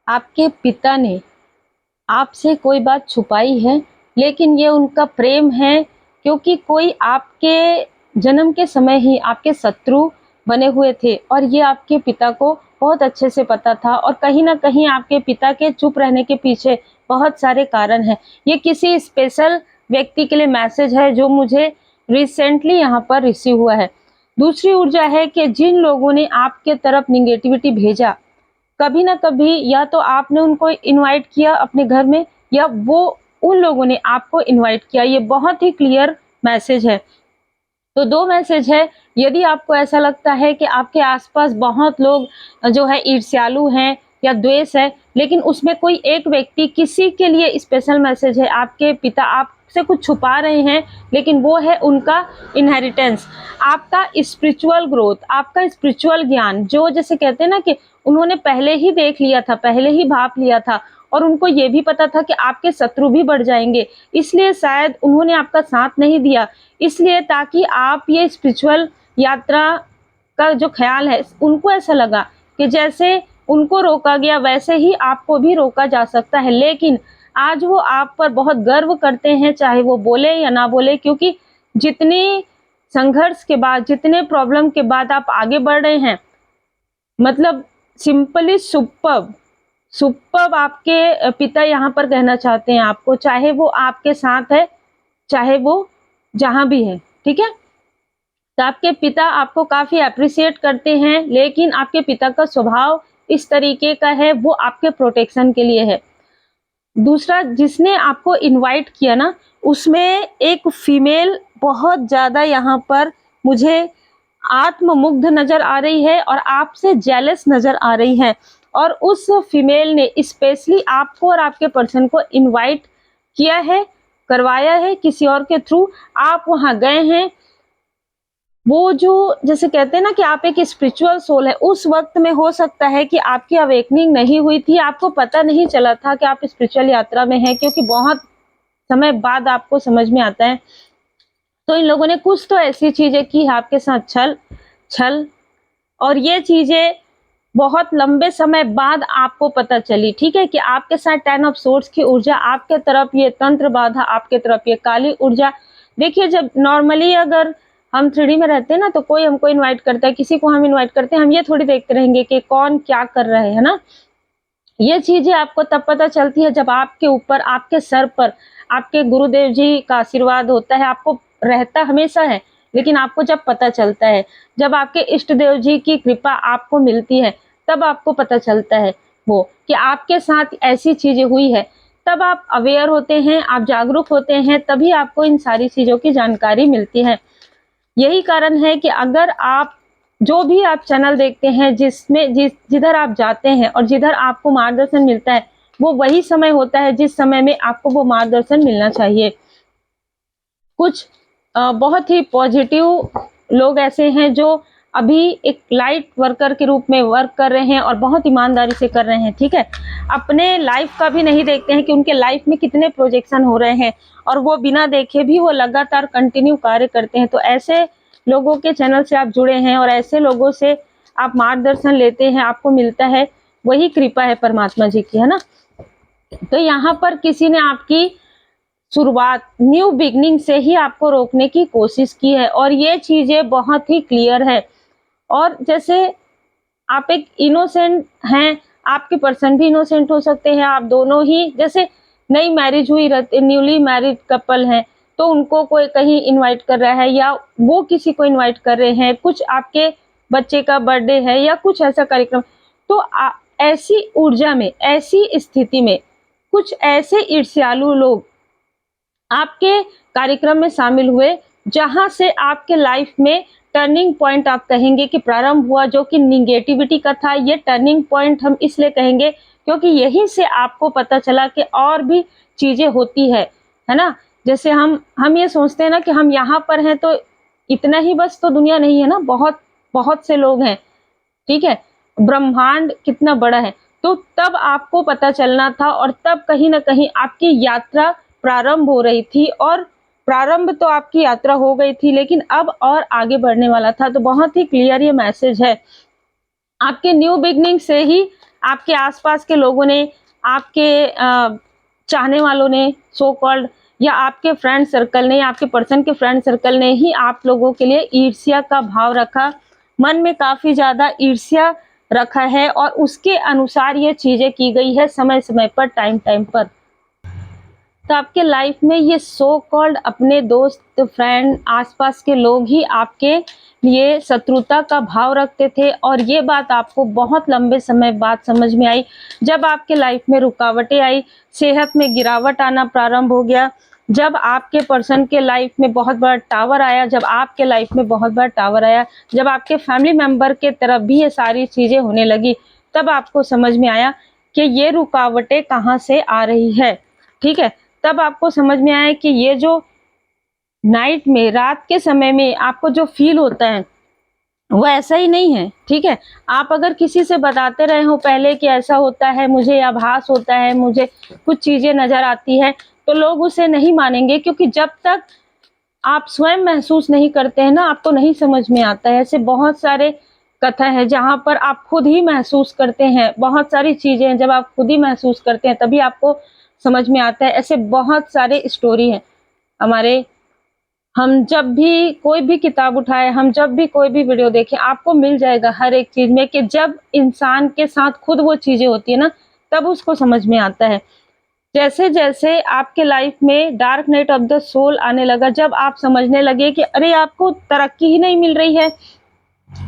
आपके पिता ने आपसे कोई बात छुपाई है, लेकिन ये उनका प्रेम है, क्योंकि कोई आपके जन्म के समय ही आपके शत्रु बने हुए थे और ये आपके पिता को बहुत अच्छे से पता था और कहीं न कहीं आपके पिता के चुप रहने के पीछे बहुत सारे कारण हैं। ये किसी स्पेशल व्यक्ति के लिए मैसेज है जो मुझे रिसेंटली यहाँ पर रिसीव हुआ है। दूसरी ऊर्जा है कि जिन लोगों ने आपके तरफ नेगेटिविटी भेजा, कभी ना कभी या तो आपने उनको इनवाइट किया अपने घर में या वो उन लोगों ने आपको इनवाइट किया। ये बहुत ही क्लियर मैसेज है। तो 2 मैसेज है। यदि आपको ऐसा लगता है कि आपके आसपास बहुत लोग जो है ईर्ष्यालु हैं या द्वेष है, लेकिन उसमें कोई एक व्यक्ति किसी के लिए स्पेशल मैसेज है, आपके पिता आपसे कुछ छुपा रहे हैं, लेकिन वो है उनका इनहेरिटेंस, आपका स्पिरिचुअल ग्रोथ, आपका स्पिरिचुअल ज्ञान, जो जैसे कहते हैं ना कि उन्होंने पहले ही देख लिया था, पहले ही भाप लिया था और उनको ये भी पता था कि आपके शत्रु भी बढ़ जाएंगे, इसलिए शायद उन्होंने आपका साथ नहीं दिया, इसलिए ताकि आप ये स्पिरिचुअल यात्रा का जो ख्याल है, उनको ऐसा लगा कि जैसे उनको रोका गया वैसे ही आपको भी रोका जा सकता है। लेकिन आज वो आप पर बहुत गर्व करते हैं, चाहे वो बोले या ना बोले, क्योंकि जितनी संघर्ष के बाद, जितने प्रॉब्लम के बाद आप आगे बढ़ रहे हैं, मतलब सिंपली सुपर्ब, सुपर्ब आपके पिता यहाँ पर कहना चाहते हैं आपको, चाहे वो आपके साथ है, चाहे वो जहाँ भी है, ठीक है? तो आपके पिता आपको काफ़ी एप्रिशिएट करते हैं, लेकिन आपके पिता का स्वभाव इस तरीके का है, वो आपके प्रोटेक्शन के लिए है। दूसरा, जिसने आपको इनवाइट किया ना, उसमें एक फीमेल बहुत ज़्यादा यहाँ पर मुझे आत्ममुग्ध नज़र आ रही है और आपसे जेलस नज़र आ रही है और उस फीमेल ने स्पेशली आपको और आपके पर्सन को इनवाइट किया है, करवाया है किसी और के थ्रू, आप वहाँ गए हैं। वो जो जैसे कहते हैं ना कि आप एक स्पिरिचुअल सोल है, उस वक्त में हो सकता है कि आपकी अवेकनिंग नहीं हुई थी, आपको पता नहीं चला था कि आप स्पिरिचुअल यात्रा में हैं, क्योंकि बहुत समय बाद आपको समझ में आता है। तो इन लोगों ने कुछ तो ऐसी चीजें की आपके साथ, छल, और ये चीजें बहुत लंबे समय बाद आपको पता चली, ठीक है, कि आपके साथ 10 ऑफ सोर्ड्स की ऊर्जा, आपके तरफ ये तंत्र बाधा, आपके तरफ ये काली ऊर्जा। देखिए, जब नॉर्मली अगर हम 3D में रहते हैं ना, तो कोई हमको इनवाइट करता है, किसी को हम इनवाइट करते हैं, हम ये थोड़ी देखते रहेंगे कि कौन क्या कर रहा है ना। ये चीजें आपको तब पता चलती है जब आपके ऊपर, आपके सर पर आपके गुरुदेव जी का आशीर्वाद होता है, आपको रहता हमेशा है, लेकिन आपको जब पता चलता है, जब आपके इष्ट देव जी की कृपा आपको मिलती है, तब आपको पता चलता है वो कि आपके साथ ऐसी चीजें हुई है, तब आप अवेयर होते हैं, आप जागरूक होते हैं, तभी आपको इन सारी चीजों की जानकारी मिलती है। यही कारण है कि अगर आप जो भी आप चैनल देखते हैं, जिधर आप जाते हैं और जिधर आपको मार्गदर्शन मिलता है, वो वही समय होता है जिस समय में आपको वो मार्गदर्शन मिलना चाहिए। कुछ बहुत ही पॉजिटिव लोग ऐसे हैं जो अभी एक लाइट वर्कर के रूप में वर्क कर रहे हैं और बहुत ईमानदारी से कर रहे हैं, ठीक है, अपने लाइफ का भी नहीं देखते हैं कि उनके लाइफ में कितने प्रोजेक्शन हो रहे हैं और वो बिना देखे भी वो लगातार कंटिन्यू कार्य करते हैं। तो ऐसे लोगों के चैनल से आप जुड़े हैं और ऐसे लोगों से आप मार्गदर्शन लेते हैं, आपको मिलता है, वही कृपा है परमात्मा जी की, है ना। तो यहाँ पर किसी ने आपकी शुरुआत, न्यू बिगनिंग से ही आपको रोकने की कोशिश की है और ये चीजें बहुत ही क्लियर है। और जैसे आप एक इनोसेंट हैं, आपके पर्सन भी इनोसेंट हो सकते हैं, आप दोनों ही, जैसे नई मैरिज हुई रहती, न्यूली मैरिड कपल हैं, तो उनको कोई कहीं इनवाइट कर रहा है या वो किसी को इनवाइट कर रहे हैं, कुछ आपके बच्चे का बर्थडे है या कुछ ऐसा कार्यक्रम, तो ऐसी ऊर्जा में, ऐसी स्थिति में कुछ ऐसे ईर्ष्यालु लोग आपके कार्यक्रम में शामिल हुए, जहां से आपके लाइफ में टर्निंग पॉइंट आप कहेंगे कि प्रारंभ हुआ, जो कि निगेटिविटी का था। ये टर्निंग पॉइंट हम इसलिए कहेंगे क्योंकि यहीं से आपको पता चला कि और भी चीजें होती है ना। जैसे हम ये सोचते हैं ना कि हम यहाँ पर हैं तो इतना ही बस, तो दुनिया नहीं है ना, बहुत बहुत से लोग हैं, ठीक है, ब्रह्मांड कितना बड़ा है। तो तब आपको पता चलना था और तब कहीं ना कहीं आपकी यात्रा प्रारंभ हो रही थी और प्रारंभ तो आपकी यात्रा हो गई थी, लेकिन अब और आगे बढ़ने वाला था। तो बहुत ही क्लियर ये मैसेज है, आपके न्यू बिगनिंग से ही आपके आसपास के लोगों ने, आपके चाहने वालों ने सो कॉल्ड, या आपके फ्रेंड सर्कल ने, या आपके पर्सन के फ्रेंड सर्कल ने ही आप लोगों के लिए ईर्ष्या का भाव रखा, मन में काफ़ी ज़्यादा ईर्ष्या रखा है और उसके अनुसार ये चीज़ें की गई है समय समय पर, टाइम टाइम पर। तो आपके लाइफ में ये सो कॉल्ड अपने दोस्त, फ्रेंड, आसपास के लोग ही आपके लिए शत्रुता का भाव रखते थे, और ये बात आपको बहुत लंबे समय बाद समझ में आई जब आपके लाइफ में रुकावटें आई, सेहत में गिरावट आना प्रारंभ हो गया, जब आपके पर्सन के लाइफ में बहुत बड़ा टावर आया, जब आपके लाइफ में बहुत बड़ा टावर आया, जब आपके फैमिली मेंबर के तरफ भी ये सारी चीज़ें होने लगी, तब आपको समझ में आया कि ये रुकावटें कहाँ से आ रही है। ठीक है, तब आपको समझ में आया कि ये जो नाइट में, रात के समय में आपको जो फील होता है वो ऐसा ही नहीं है। ठीक है, आप अगर किसी से बताते रहे हो पहले कि ऐसा होता है, मुझे आभास होता है, मुझे कुछ चीज़ें नज़र आती है, तो लोग उसे नहीं मानेंगे, क्योंकि जब तक आप स्वयं महसूस नहीं करते हैं ना, आपको नहीं समझ में आता है। ऐसे बहुत सारे कथा है जहाँ पर आप खुद ही महसूस करते हैं, बहुत सारी चीज़ें हैं जब आप खुद ही महसूस करते हैं तभी आपको समझ में आता है। ऐसे बहुत सारे स्टोरी हैं हमारे, हम जब भी कोई भी किताब उठाए, हम जब भी कोई भी वीडियो देखें, आपको मिल जाएगा हर एक चीज़ में कि जब इंसान के साथ खुद वो चीज़ें होती है ना, तब उसको समझ में आता है। जैसे जैसे आपके लाइफ में dark night of the soul आने लगा, जब आप समझने लगे कि अरे आपको तरक्की ही नहीं मिल रही है,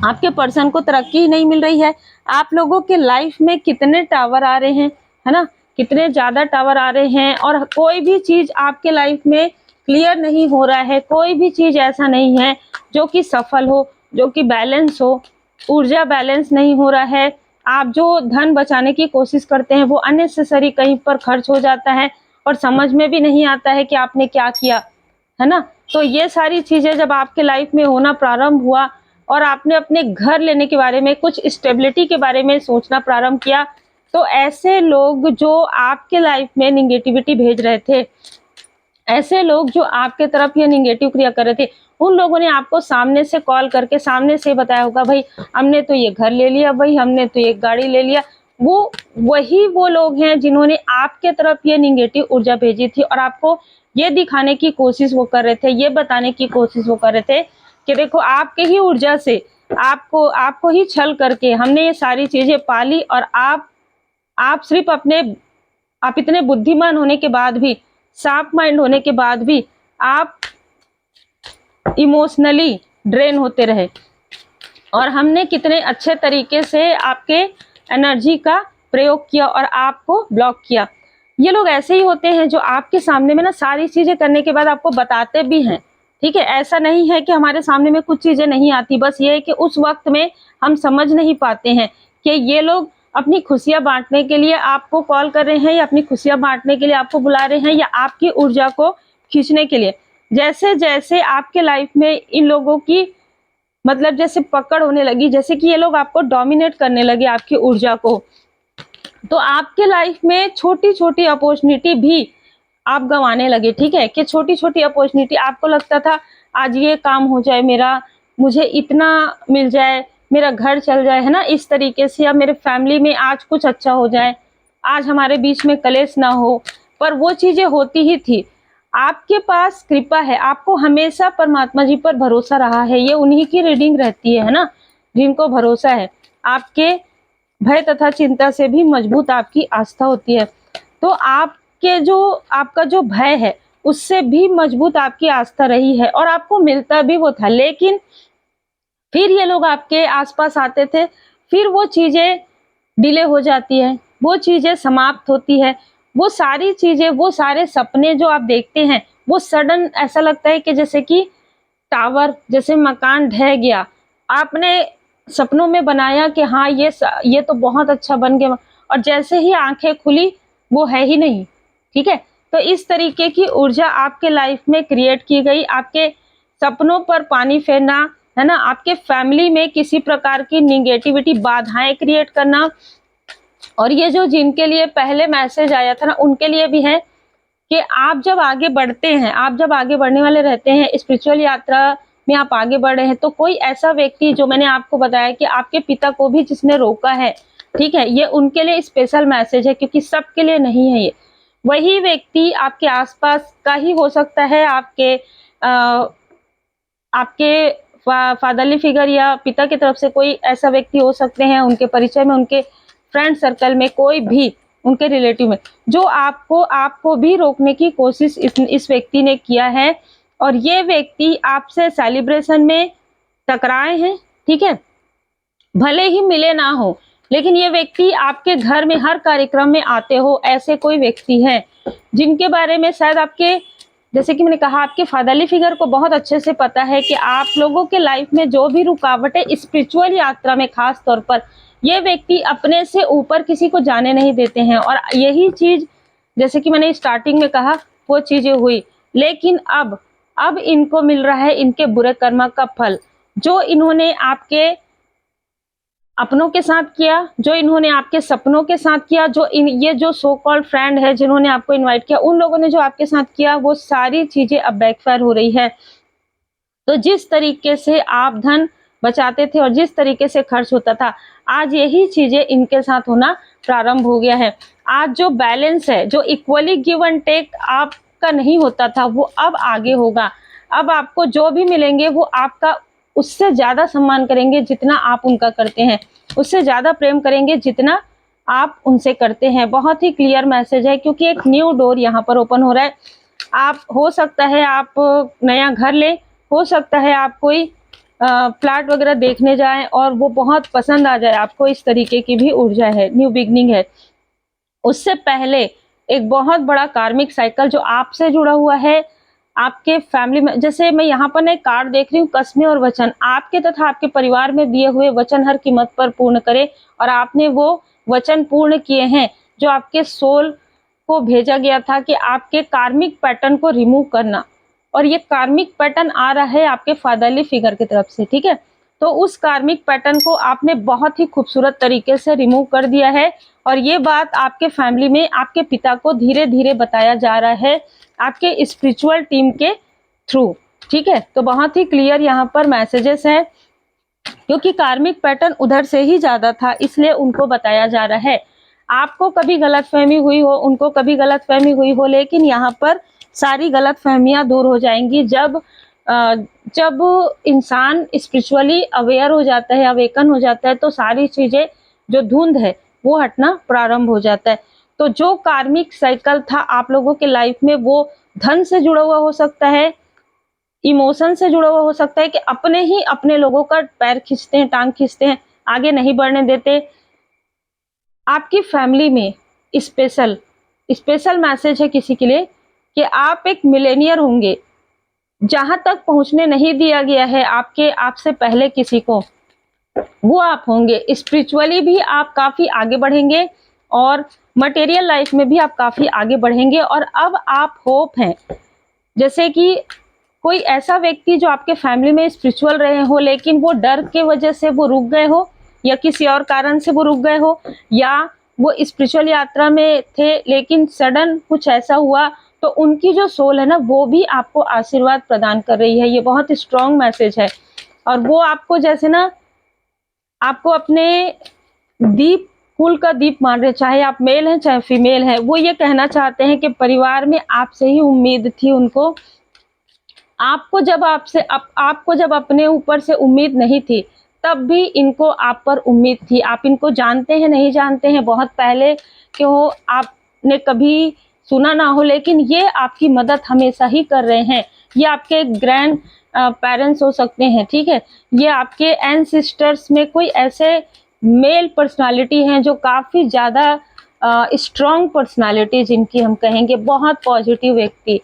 आपके पर्सन को तरक्की ही नहीं मिल रही है, आप लोगों के लाइफ में कितने टावर आ रहे हैं, है ना, कितने ज़्यादा टावर आ रहे हैं, और कोई भी चीज़ आपके लाइफ में क्लियर नहीं हो रहा है, कोई भी चीज़ ऐसा नहीं है जो कि सफल हो, जो कि बैलेंस हो, ऊर्जा बैलेंस नहीं हो रहा है, आप जो धन बचाने की कोशिश करते हैं वो अननेसेसरी कहीं पर खर्च हो जाता है और समझ में भी नहीं आता है कि आपने क्या किया, है ना। तो ये सारी चीज़ें जब आपके लाइफ में होना प्रारंभ हुआ और आपने अपने घर लेने के बारे में, कुछ स्टेबिलिटी के बारे में सोचना प्रारंभ किया, तो ऐसे लोग जो आपके लाइफ में निगेटिविटी भेज रहे थे, ऐसे लोग जो आपके तरफ ये निगेटिव क्रिया कर रहे थे, उन लोगों ने आपको सामने से कॉल करके सामने से बताया होगा, भाई हमने तो ये घर ले लिया, भाई हमने तो ये गाड़ी ले लिया। वो लोग हैं जिन्होंने आपके तरफ ये निगेटिव ऊर्जा भेजी थी और आपको ये दिखाने की कोशिश वो कर रहे थे, ये बताने की कोशिश वो कर रहे थे कि देखो आपके ही ऊर्जा से, आपको ही छल करके हमने ये सारी चीजें पाली, और आप सिर्फ आप इतने बुद्धिमान होने के बाद भी, शार्प माइंड होने के बाद भी आप इमोशनली ड्रेन होते रहे, और हमने कितने अच्छे तरीके से आपके एनर्जी का प्रयोग किया और आपको ब्लॉक किया। ये लोग ऐसे ही होते हैं जो आपके सामने में ना सारी चीज़ें करने के बाद आपको बताते भी हैं। ठीक है, ऐसा नहीं है कि हमारे सामने में कुछ चीज़ें नहीं आती, बस ये है कि उस वक्त में हम समझ नहीं पाते हैं कि ये लोग अपनी खुशियाँ बांटने के लिए आपको कॉल कर रहे हैं, या अपनी खुशियाँ बांटने के लिए आपको बुला रहे हैं, या आपकी ऊर्जा को खींचने के लिए। जैसे जैसे आपके लाइफ में इन लोगों की मतलब जैसे पकड़ होने लगी, जैसे कि ये लोग आपको डोमिनेट करने लगे, आपकी ऊर्जा को, तो आपके लाइफ में छोटी छोटी अपॉर्चुनिटी भी आप गंवाने लगे। ठीक है, कि छोटी छोटी अपॉर्चुनिटी, आपको लगता था आज ये काम हो जाए मेरा, मुझे इतना मिल जाए, मेरा घर चल जाए, है ना, इस तरीके से, या मेरे फैमिली में आज कुछ अच्छा हो जाए, आज हमारे बीच में कलेश ना हो, पर वो चीज़ें होती ही थी। आपके पास कृपा है, आपको हमेशा परमात्मा जी पर भरोसा रहा है, ये उन्हीं की रीडिंग रहती है ना, जिनको भरोसा है। आपके भय तथा चिंता से भी मजबूत आपकी आस्था होती है, तो आपका जो भय है उससे भी मजबूत आपकी आस्था रही है, और आपको मिलता भी वो था। लेकिन फिर ये लोग आपके आसपास आते थे, फिर वो चीज़ें डिले हो जाती है, वो चीज़ें समाप्त होती है, वो सारी चीज़ें, वो सारे सपने जो आप देखते हैं, वो सडन ऐसा लगता है कि जैसे कि टावर, जैसे मकान ढह गया, आपने सपनों में बनाया कि हाँ ये तो बहुत अच्छा बन गया, और जैसे ही आंखें खुली वो है ही नहीं। ठीक है, तो इस तरीके की ऊर्जा आपके लाइफ में क्रिएट की गई, आपके सपनों पर पानी फेरना, है ना, आपके फैमिली में किसी प्रकार की निगेटिविटी, बाधाएं क्रिएट करना। और ये जो जिनके लिए पहले मैसेज आया था ना, उनके लिए भी है कि आप जब आगे बढ़ते हैं, आप जब आगे बढ़ने वाले रहते हैं, स्पिरिचुअल यात्रा में आप आगे बढ़ रहे हैं, तो कोई ऐसा व्यक्ति, जो मैंने आपको बताया कि आपके पिता को भी जिसने रोका है, ठीक है, ये उनके लिए स्पेशल मैसेज है क्योंकि सबके लिए नहीं है ये। वही व्यक्ति आपके आसपास का ही हो सकता है, आपके फादरली फिगर या पिता की तरफ से कोई ऐसा व्यक्ति हो सकते हैं, उनके परिचय में, उनके फ्रेंड सर्कल में, कोई भी उनके रिलेटिव में, जो आपको भी रोकने की कोशिश इस व्यक्ति ने किया है। और ये व्यक्ति आपसे सेलिब्रेशन में टकराए हैं, ठीक है, भले ही मिले ना हो, लेकिन ये व्यक्ति आपके घर में हर कार्यक्रम में आते हो, ऐसे कोई व्यक्ति हैं जिनके बारे में शायद आपके, जैसे कि मैंने कहा, आपके फादरली फिगर को बहुत अच्छे से पता है कि आप लोगों के लाइफ में जो भी रुकावटें स्पिरिचुअल यात्रा में खास तौर पर ये व्यक्ति अपने से ऊपर किसी को जाने नहीं देते हैं। और यही चीज, जैसे कि मैंने स्टार्टिंग में कहा, वो चीजें हुई, लेकिन अब इनको मिल रहा है इनके बुरे कर्म का फल, जो इन्होंने आपके अपनों के साथ किया, जो इन्होंने आपके सपनों के साथ किया, ये जो सो कॉल्ड फ्रेंड है जिन्होंने आपको इनवाइट किया, उन लोगों ने जो आपके साथ किया, वो सारी चीजें अब बैकफायर हो रही है। तो जिस तरीके से आप धन बचाते थे और जिस तरीके से खर्च होता था, आज यही चीजें इनके साथ होना प्रारंभ हो गया है। आज जो बैलेंस है, जो इक्वली गिव एंड टेक आपका नहीं होता था, वो अब आगे होगा। अब आपको जो भी मिलेंगे वो आपका उससे ज्यादा सम्मान करेंगे जितना आप उनका करते हैं, उससे ज्यादा प्रेम करेंगे जितना आप उनसे करते हैं। बहुत ही क्लियर मैसेज है क्योंकि एक न्यू डोर यहाँ पर ओपन हो रहा है। आप, हो सकता है आप नया घर लें, हो सकता है आप कोई फ्लैट वगैरह देखने जाएं और वो बहुत पसंद आ जाए आपको, इस तरीके की भी ऊर्जा है, न्यू बिगनिंग है। उससे पहले एक बहुत बड़ा कार्मिक साइकिल जो आपसे जुड़ा हुआ है, आपके फैमिली में, जैसे मैं यहाँ पर एक कार्ड देख रही हूँ, कस्में और वचन, आपके तथा आपके परिवार में दिए हुए वचन हर कीमत पर पूर्ण करे, और आपने वो वचन पूर्ण किए हैं जो आपके सोल को भेजा गया था कि आपके कार्मिक पैटर्न को रिमूव करना। और ये कार्मिक पैटर्न आ रहा है आपके फादरली फिगर की तरफ से, ठीक है। तो उस कार्मिक पैटर्न को आपने बहुत ही खूबसूरत तरीके से रिमूव कर दिया है, और ये बात आपके फैमिली में आपके पिता को धीरे धीरे बताया जा रहा है आपके स्पिरिचुअल टीम के थ्रू, ठीक है। तो बहुत ही क्लियर यहाँ पर मैसेजेस है, क्योंकि कार्मिक पैटर्न उधर से ही ज्यादा था, इसलिए उनको बताया जा रहा है। आपको कभी गलतफहमी हुई हो, उनको कभी गलतफहमी हुई हो, लेकिन यहाँ पर सारी गलतफहमियां दूर हो जाएंगी जब इंसान स्पिरिचुअली अवेयर हो जाता है, अवेकन हो जाता है, तो सारी चीजें, जो धुंध है वो हटना प्रारंभ हो जाता है। तो जो कार्मिक साइकिल था आप लोगों के लाइफ में, वो धन से जुड़ा हुआ हो सकता है, इमोशन से जुड़ा हुआ हो सकता है कि अपने ही अपने लोगों का पैर खींचते हैं, टांग खींचते हैं, आगे नहीं बढ़ने देते। आपकी फैमिली में स्पेशल मैसेज है किसी के लिए कि आप एक मिलेनियर होंगे, जहां तक पहुंचने नहीं दिया गया है आपसे पहले किसी को, वो आप होंगे। स्पिरिचुअली भी आप काफी आगे बढ़ेंगे और मटेरियल लाइफ में भी आप काफी आगे बढ़ेंगे। और अब आप होप हैं, जैसे कि कोई ऐसा व्यक्ति जो आपके फैमिली में स्पिरिचुअल रहे हो, लेकिन वो डर के वजह से वो रुक गए हो, या किसी और कारण से वो रुक गए हो, या वो स्पिरिचुअल यात्रा में थे लेकिन सडन कुछ ऐसा हुआ, तो उनकी जो सोल है ना, वो भी आपको आशीर्वाद प्रदान कर रही है। ये बहुत स्ट्रॉन्ग मैसेज है। और वो आपको, जैसे ना, आपको अपने दीप, कुल का दीप मान रहे, चाहे आप मेल हैं चाहे फीमेल हैं, वो ये कहना चाहते हैं कि परिवार में आपसे ही उम्मीद थी उनको। आपको जब अपने ऊपर से उम्मीद नहीं थी, तब भी इनको आप पर उम्मीद थी। आप इनको जानते हैं, नहीं जानते हैं, बहुत पहले क्यों आपने कभी सुना ना हो, लेकिन ये आपकी मदद हमेशा ही कर रहे हैं। ये आपके ग्रैंड पेरेंट्स हो सकते हैं, ठीक है। ये आपके एंसेस्टर्स में कोई ऐसे मेल पर्सनालिटी हैं जो काफ़ी ज़्यादा स्ट्रॉन्ग पर्सनालिटी, जिनकी हम कहेंगे बहुत पॉजिटिव व्यक्ति,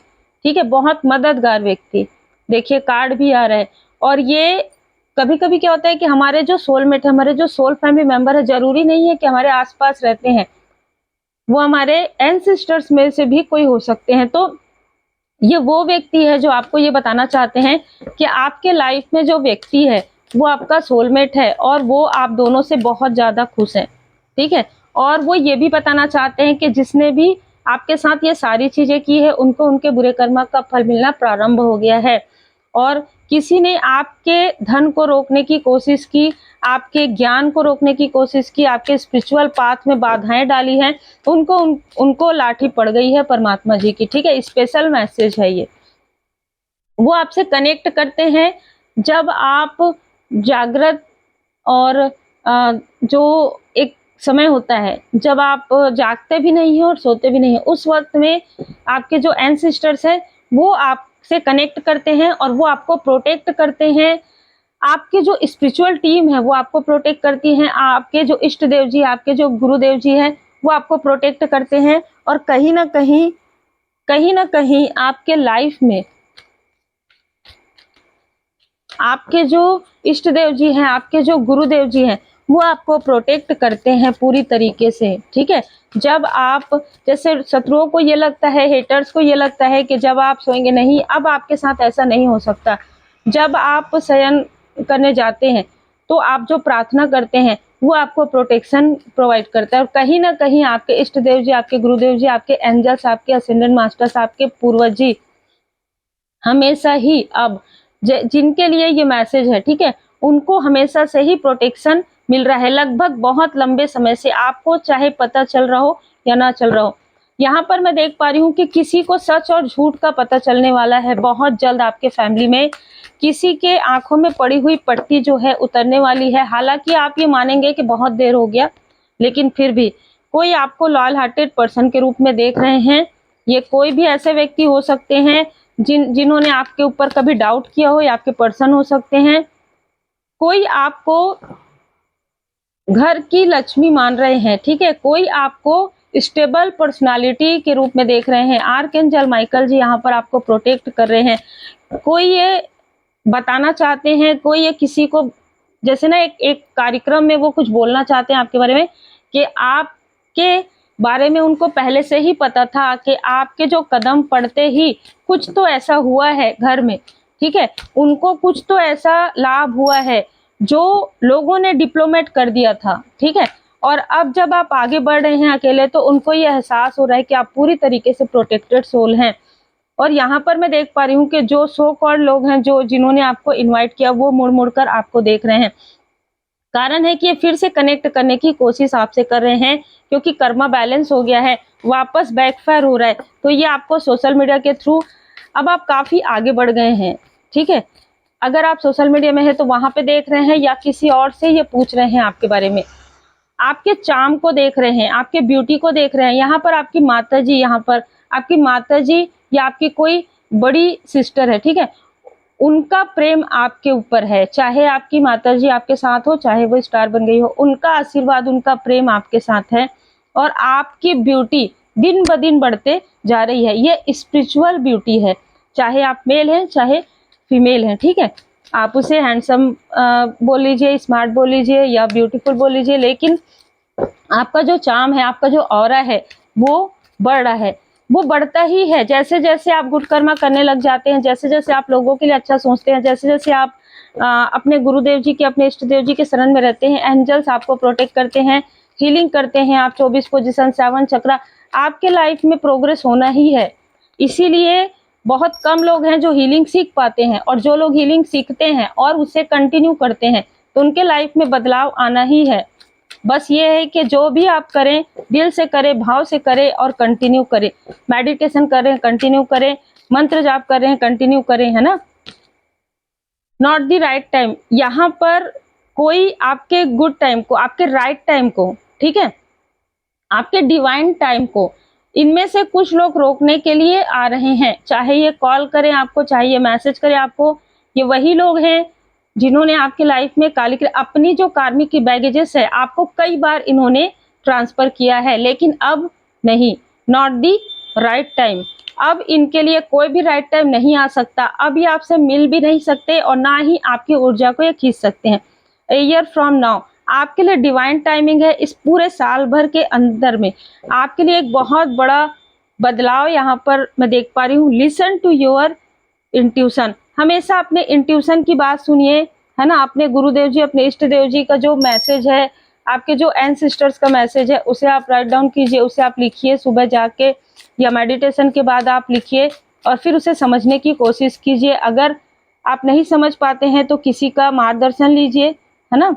ठीक है, बहुत मददगार व्यक्ति। देखिए कार्ड भी आ रहा है। और ये कभी कभी क्या होता है कि हमारे जो सोलमेट है, हमारे जो सोल फैमिली मेंबर है, जरूरी नहीं है कि हमारे आसपास रहते हैं, वो हमारे एंसेस्टर्स में से भी कोई हो सकते हैं। तो ये वो व्यक्ति है जो आपको ये बताना चाहते हैं कि आपके लाइफ में जो व्यक्ति है वो आपका सोलमेट है, और वो आप दोनों से बहुत ज्यादा खुश हैं, ठीक है। और वो ये भी बताना चाहते हैं कि जिसने भी आपके साथ ये सारी चीजें की है, उनको उनके बुरे कर्म का फल मिलना प्रारंभ हो गया है। और किसी ने आपके धन को रोकने की कोशिश की, आपके ज्ञान को रोकने की कोशिश की, आपके स्पिरिचुअल पाथ में बाधाएं डाली हैं, उनको लाठी पड़ गई है परमात्मा जी की। ठीक है, स्पेशल मैसेज है ये। वो आपसे कनेक्ट करते हैं जब आप जागृत और जो एक समय होता है जब आप जागते भी नहीं हो और सोते भी नहीं हो, उस वक्त में आपके जो एंसेस्टर्स हैं वो आपसे कनेक्ट करते हैं और वो आपको प्रोटेक्ट करते हैं। आपके जो स्पिरिचुअल टीम है वो आपको प्रोटेक्ट करती हैं, आपके जो इष्ट देव जी, आपके जो गुरुदेव जी हैं वो आपको प्रोटेक्ट करते हैं। और कहीं ना कहीं आपके लाइफ में आपके जो इष्ट देव जी हैं, आपके जो गुरुदेव जी हैं, वो आपको प्रोटेक्ट करते हैं पूरी तरीके से। ठीक है, जब आप, जैसे शत्रुओं को ये लगता है, हेटर्स को ये लगता है कि जब आप सोएंगे, नहीं, अब आपके साथ ऐसा नहीं हो सकता। जब आप शयन करने जाते हैं तो आप जो प्रार्थना करते हैं वो आपको प्रोटेक्शन प्रोवाइड करता है। और कहीं ना कहीं आपके इष्ट देव जी, आपके गुरुदेव जी, आपके एंजल्स, आपके असेंडेंट मास्टर्स, आपके पूर्वज जी हमेशा ही, अब जिनके लिए ये मैसेज है, ठीक है, उनको हमेशा से ही प्रोटेक्शन मिल रहा है, लगभग बहुत लंबे समय से, आपको चाहे पता चल रहा हो या ना चल रहा हो। यहाँ पर मैं देख पा रही हूँ कि किसी को सच और झूठ का पता चलने वाला है बहुत जल्द। आपके फैमिली में किसी के आंखों में पड़ी हुई पट्टी जो है उतरने वाली है। हालांकि आप ये मानेंगे कि बहुत देर हो गया, लेकिन फिर भी कोई आपको लॉयल हार्टेड पर्सन के रूप में देख रहे हैं। ये कोई भी ऐसे व्यक्ति हो सकते हैं जिन्होंने आपके ऊपर कभी डाउट किया हो, या आपके पर्सन हो सकते हैं। कोई आपको घर की लक्ष्मी मान रहे हैं, ठीक है, कोई आपको स्टेबल पर्सनालिटी के रूप में देख रहे हैं। आर्कएंजल माइकल जी यहाँ पर आपको प्रोटेक्ट कर रहे हैं। कोई ये बताना चाहते हैं, कोई ये किसी को, जैसे ना एक कार्यक्रम में वो कुछ बोलना चाहते हैं आपके बारे में, कि आपके बारे में उनको पहले से ही पता था कि आपके जो कदम पड़ते ही कुछ तो ऐसा हुआ है घर में। ठीक है, उनको कुछ तो ऐसा लाभ हुआ है जो लोगों ने डिप्लोमेट कर दिया था। ठीक है, और अब जब आप आगे बढ़ रहे हैं अकेले, तो उनको ये एहसास हो रहा है कि आप पूरी तरीके से प्रोटेक्टेड सोल हैं। और यहाँ पर मैं देख पा रही हूँ कि जो सो कॉल्ड लोग हैं, जिन्होंने आपको इनवाइट किया, वो मुड़ कर आपको देख रहे हैं। कारण है कि ये फिर से कनेक्ट करने की कोशिश आपसे कर रहे हैं, क्योंकि कर्मा बैलेंस हो गया है, वापस बैकफायर हो रहा है। तो ये आपको सोशल मीडिया के थ्रू, अब आप काफी आगे बढ़ गए हैं। ठीक है, अगर आप सोशल मीडिया में है तो वहां पे देख रहे हैं, या किसी और से ये पूछ रहे हैं आपके बारे में, आपके चार्म को देख रहे हैं, आपके ब्यूटी को देख रहे हैं। यहाँ पर आपकी माता जी, यहाँ पर आपकी माता जी या आपकी कोई बड़ी सिस्टर है, ठीक है, उनका प्रेम आपके ऊपर है। चाहे आपकी माता जी आपके साथ हो, चाहे वो स्टार बन गई हो, उनका आशीर्वाद, उनका प्रेम आपके साथ है। और आपकी ब्यूटी दिन ब दिन बढ़ते जा रही है। ये स्पिरिचुअल ब्यूटी है, चाहे आप मेल हैं चाहे फीमेल हैं। ठीक है, आप उसे हैंडसम बोल लीजिए, स्मार्ट बोल लीजिए, या ब्यूटीफुल बोल लीजिए, लेकिन आपका जो चार्म है, आपका जो ऑरा है, वो बढ़ रहा है, वो बढ़ता ही है। जैसे जैसे आप गुड कर्मा करने लग जाते हैं, जैसे जैसे आप लोगों के लिए अच्छा सोचते हैं, जैसे जैसे आप अपने गुरुदेव जी के, अपने इष्ट देव जी के शरण में रहते हैं, एंजल्स आपको प्रोटेक्ट करते हैं, हीलिंग करते हैं। आप 24 पोजीशन, 7 चक्रा, आपके लाइफ में प्रोग्रेस होना ही है। इसीलिए बहुत कम लोग हैं जो हीलिंग सीख पाते हैं, और जो लोग हीलिंग सीखते हैं और उसे कंटिन्यू करते हैं, तो उनके लाइफ में बदलाव आना ही है। बस ये है कि जो भी आप करें, दिल से करें, भाव से करें और कंटिन्यू करें। मेडिटेशन कर रहे हैं, कंटिन्यू करें, मंत्र जाप कर रहे हैं, कंटिन्यू करें, है ना। नॉट द राइट टाइम, यहाँ पर कोई आपके गुड टाइम को, आपके राइट टाइम को, ठीक है, आपके डिवाइन टाइम को, इनमें से कुछ लोग रोकने के लिए आ रहे हैं। चाहे ये कॉल करें आपको, चाहे ये मैसेज करें आपको, ये वही लोग हैं जिन्होंने आपकी लाइफ में अपनी जो कार्मिक की बैगेजेस है, आपको कई बार इन्होंने ट्रांसफर किया है, लेकिन अब नहीं, नॉट दी राइट टाइम। अब इनके लिए कोई भी राइट टाइम नहीं आ सकता। अब ये आपसे मिल भी नहीं सकते, और ना ही आपकी ऊर्जा को ये खींच सकते हैं। A year from now आपके लिए डिवाइन टाइमिंग है। इस पूरे साल भर के अंदर में आपके लिए एक बहुत बड़ा बदलाव यहाँ पर मैं देख पा रही हूँ। लिसन टू योर इंट्यूशन, हमेशा अपने इंट्यूशन की बात सुनिए, है ना। अपने गुरुदेव जी, अपने इष्ट देव जी का जो मैसेज है, आपके जो एंसेस्टर्स का मैसेज है, उसे आप राइट डाउन कीजिए, उसे आप लिखिए सुबह जाके, या मेडिटेशन के बाद आप लिखिए, और फिर उसे समझने की कोशिश कीजिए। अगर आप नहीं समझ पाते हैं तो किसी का मार्गदर्शन लीजिए, है ना।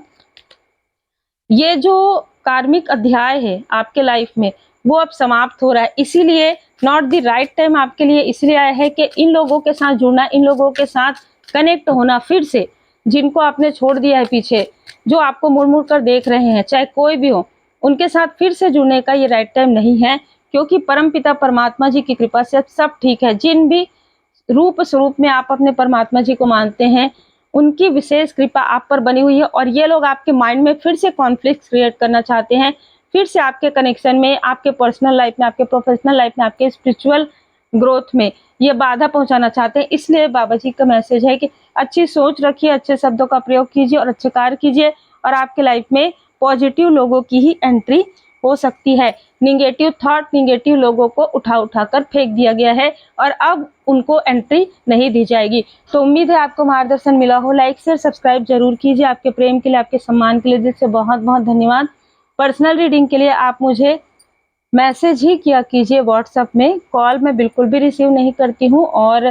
ये जो कार्मिक अध्याय है आपके लाइफ में वो अब समाप्त हो रहा है, इसीलिए नॉट द राइट टाइम आपके लिए इसलिए आया है कि इन लोगों के साथ जुड़ना, इन लोगों के साथ कनेक्ट होना फिर से, जिनको आपने छोड़ दिया है पीछे, जो आपको मुड़ मुड़ कर देख रहे हैं, चाहे कोई भी हो, उनके साथ फिर से जुड़ने का ये राइट टाइम नहीं है, क्योंकि परमपिता परमात्मा जी की कृपा से अब सब ठीक है। जिन भी रूप स्वरूप में आप अपने परमात्मा जी को मानते हैं, उनकी विशेष कृपा आप पर बनी हुई है, और ये लोग आपके माइंड में फिर से कॉन्फ्लिक्ट क्रिएट करना चाहते हैं, फिर से आपके कनेक्शन में, आपके पर्सनल लाइफ में, आपके प्रोफेशनल लाइफ में, आपके स्पिरिचुअल ग्रोथ में ये बाधा पहुंचाना चाहते हैं। इसलिए बाबा जी का मैसेज है कि अच्छी सोच रखिए, अच्छे शब्दों का प्रयोग कीजिए और अच्छे कार्य कीजिए, और आपके लाइफ में पॉजिटिव लोगों की ही एंट्री हो सकती है। निगेटिव थॉट, निगेटिव लोगों को उठा उठा कर फेंक दिया गया है, और अब उनको एंट्री नहीं दी जाएगी। तो उम्मीद है आपको मार्गदर्शन मिला हो। लाइक शेयर सब्सक्राइब जरूर कीजिए। आपके प्रेम के लिए, आपके सम्मान के लिए दिल से बहुत बहुत धन्यवाद। पर्सनल रीडिंग के लिए आप मुझे मैसेज ही किया कीजिए व्हाट्सएप में, कॉल मैं बिल्कुल भी रिसीव नहीं करती हूँ। और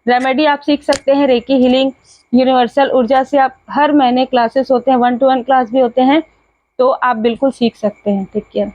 रेमेडी आप सीख सकते हैं रेकी हीलिंग, यूनिवर्सल ऊर्जा से आप हर महीने क्लासेस होते हैं, 1-to-1 क्लास भी होते हैं, तो आप बिल्कुल सीख सकते हैं। Take care.